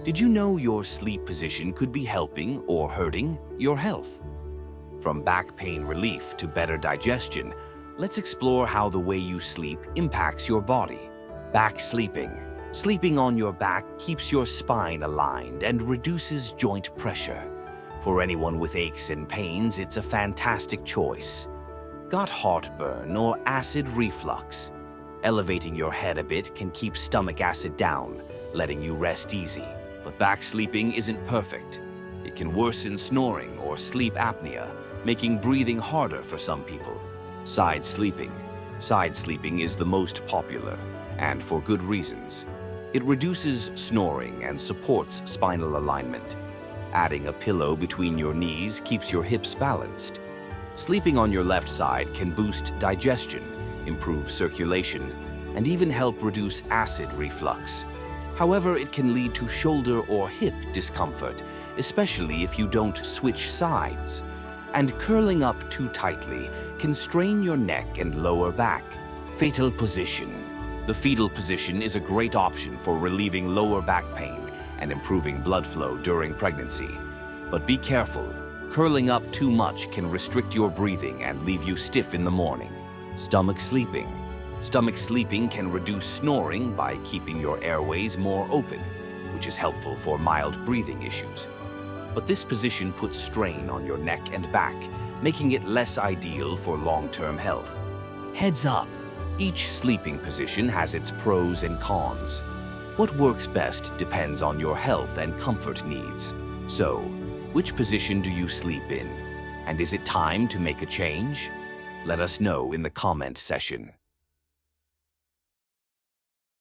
Did you know your sleep position could be helping or hurting your health? From back pain relief to better digestion, let's explore how the way you sleep impacts your body. Back sleeping. Sleeping on your back keeps your spine aligned and reduces joint pressure. For anyone with aches and pains, it's a fantastic choice. Got heartburn or acid reflux? Elevating your head a bit can keep stomach acid down, letting you rest easy. But back sleeping isn't perfect. It can worsen snoring or sleep apnea, making breathing harder for some people. Side sleeping. Side sleeping is the most popular, and for good reasons. It reduces snoring and supports spinal alignment. Adding a pillow between your knees keeps your hips balanced. Sleeping on your left side can boost digestion, improve circulation, and even help reduce acid reflux. However, it can lead to shoulder or hip discomfort, especially if you don't switch sides. And curling up too tightly can strain your neck and lower back. Fetal position. The fetal position is a great option for relieving lower back pain and improving blood flow during pregnancy. But be careful. Curling up too much can restrict your breathing and leave you stiff in the morning. Stomach sleeping. Stomach sleeping can reduce snoring by keeping your airways more open, which is helpful for mild breathing issues. But this position puts strain on your neck and back, making it less ideal for long-term health. Heads up, each sleeping position has its pros and cons. What works best depends on your health and comfort needs. So, which position do you sleep in? And is it time to make a change? Let us know in the comment section.